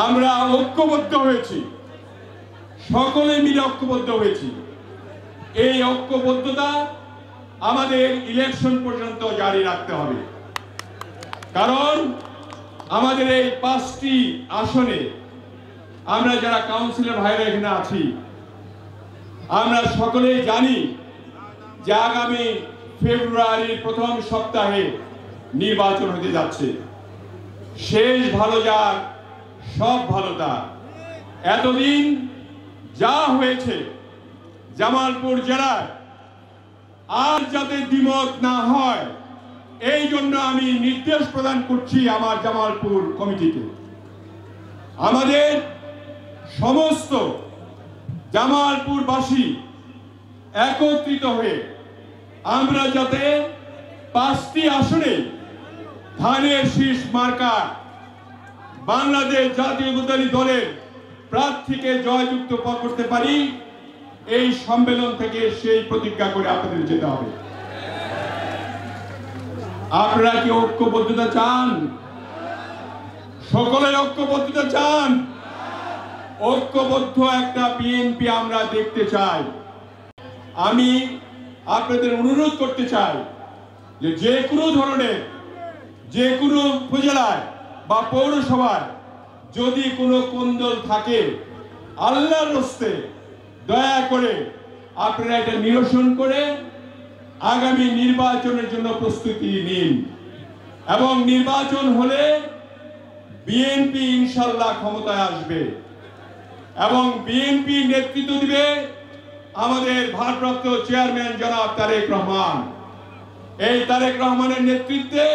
আমরা ঐক্যবদ্ধ হয়েছি, সকলে মিলে ঐক্যবদ্ধ হয়েছি। এই ঐক্যবদ্ধতা আমাদের ইলেকশন পর্যন্ত জারি রাখতে হবে, কারণ আমাদের এই 5টি আসনে আমরা যারা কাউন্সিলর ভাইরা এখানে আছি, আমরা সকলেই জানি যে আগামী ফেব্রুয়ারির প্রথম সপ্তাহে নির্বাচন হতে যাচ্ছে। শেষ ভালো যার, সব ভালো তার। এতদিন যা হয়েছে জামালপুর জেলায় আর যাতে দ্বিমত না হয়, এই জন্য আমি নির্দেশ প্রদান করছি আমার জামালপুর কমিটিকে। আমাদের সমস্ত জামালপুরবাসী একত্রিত হয়ে আমরা যাতে 5টি আসনে ধানের শীষ মার্কা বাংলাদেশ জাতীয়তাবাদী দলের প্রার্থীকে জয়যুক্ত করতে পারি, এই সম্মেলন থেকে সেই প্রতিজ্ঞা করে আপনাদের যেতে হবে। আপনারা কি ঐক্যবদ্ধতা চান? সকলের ঐক্যবদ্ধতা চান? ঐক্যবদ্ধ একটা বিএনপি আমরা দেখতে চাই। আমি আপনাদের অনুরোধ করতে চাই যে কোনো ধরনের, যে কোনো উপজেলায় বা পৌরসভায় যদি কোনো কোন্দল থাকে, আল্লাহর হস্তে দয়া করে আপনারা এটা নিরসন করে আগামী নির্বাচনের জন্য প্রস্তুতি নিন, এবং নির্বাচন হলে বিএনপি ইনশাল্লাহ ক্ষমতায় আসবে এবং বিএনপি নেতৃত্ব দিবে আমাদের ভারপ্রাপ্ত চেয়ারম্যান জনাব তারেক রহমান। এই তারেক রহমানের নেতৃত্বে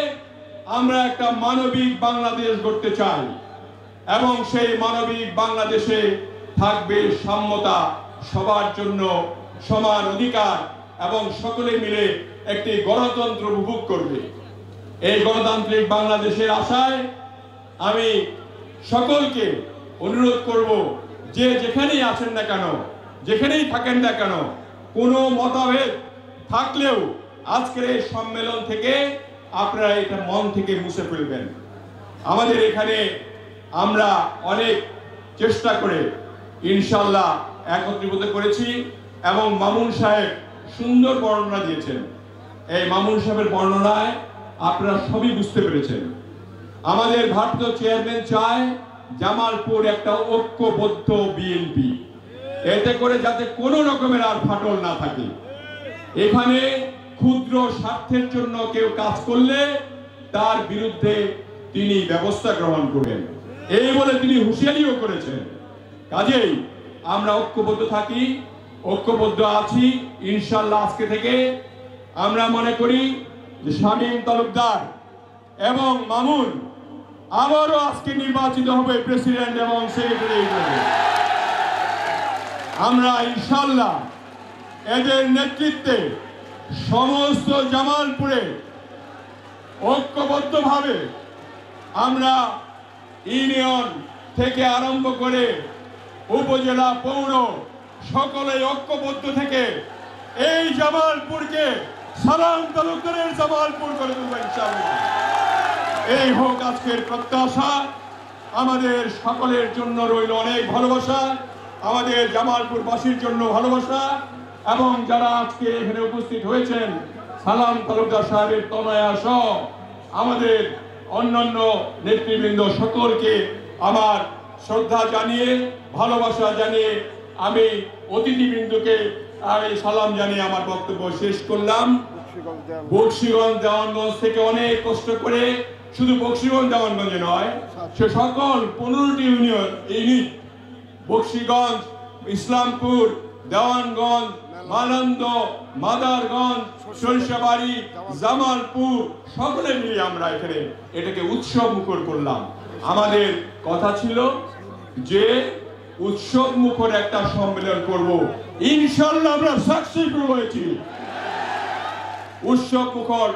আমরা একটা মানবিক বাংলাদেশ গড়তে চাই, এবং সেই মানবিক বাংলাদেশে থাকবে সাম্যতা, সবার জন্য সমান অধিকার, এবং সকলে মিলে একটি গণতন্ত্র উপভোগ করবে। এই গণতান্ত্রিক বাংলাদেশের আশায় আমি সকলকে অনুরোধ করব যে যেখানেই আছেন না কেন, যেখানেই থাকেন না কেন, কোনো মতভেদ থাকলেও আজকের এই সম্মেলন থেকে আপনারা এটা মন থেকে মুছে ফেলবেন। আমাদের এখানে আমরা অনেক চেষ্টা করে ইনশাল্লাহ একত্রিত করেছি, এবং মামুন সাহেব সুন্দর বর্ণনা দিয়েছেন। এই মামুন সাহেবের বর্ণনায় আপনারা সবই বুঝতে পেরেছেন। আমাদের ভারপ্রাপ্ত চেয়ারম্যান চায় জামালপুর একটা ঐক্যবদ্ধ বিএনপি, এতে করে যাতে কোনো রকমের আর ফাটল না থাকে। এখানে ক্ষুদ্র স্বার্থের জন্য কেউ কাজ করলে তার বিরুদ্ধে তিনি ব্যবস্থা গ্রহণ করবেন, এই বলে তিনি হুঁশিয়ারিও করেছেন। কাজেই আমরা ঐক্যবদ্ধ থাকি, ঐক্যবদ্ধ আছি ইনশাল্লাহ। আজকে থেকে আমরা মনে করি যে শামীম তালুকদার এবং মামুন আবারও আজকে নির্বাচিত হবে প্রেসিডেন্ট এবং সেক্রেটারি হিসেবে। আমরা ইনশাল্লাহ এদের নেতৃত্বে সমস্ত জামালপুরে ঐক্যবদ্ধভাবে আমরা ইউনিয়ন থেকে আরম্ভ করে উপজেলা, পৌর সকলে ঐক্যবদ্ধ থেকে এই জামালপুরকে সালাম তালুকদারের জামালপুর করে তুলব ইনশাআল্লাহ। এই হোক আজকের প্রত্যাশা। আমাদের সকলের জন্য রইল অনেক ভালোবাসা, আমাদের জামালপুরবাসীর জন্য ভালোবাসা, এবং যারা আজকে এখানে উপস্থিত হয়েছেন সালাম তালুকদার সাহেবের তনয়া সহ আমাদের অন্যান্য নেতৃবৃন্দ সকলকে আমার শ্রদ্ধা জানিয়ে, ভালোবাসা জানিয়ে, আমি অতিথিবৃন্দকে আমি সালাম জানিয়ে আমার বক্তব্য শেষ করলাম। বক্সিগঞ্জ দেওয়ানগঞ্জ থেকে অনেক কষ্ট করে, শুধু বক্সিগঞ্জ দেওয়ানগঞ্জে নয়, সে সকল 15টি ইউনিট বক্সিগঞ্জ, ইসলামপুর, দেওয়ানগঞ্জ, মানন্দ, মাদারগঞ্জ, সরিষাবাড়ি, জামালপুর সকলে মিলে আমরা এখানে এটাকে উৎসব মুখর করলাম। আমাদের কথা ছিল যে উৎসব মুখর একটা সম্মেলন করব, ইনশাআল্লাহ আমরা সাকসেসফুল হয়েছি। উৎসব মুখর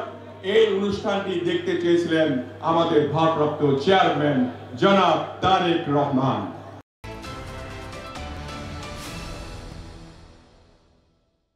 এই অনুষ্ঠানটি দেখতে চেয়েছিলেন আমাদের ভারপ্রাপ্ত চেয়ারম্যান জনাব তারেক রহমান।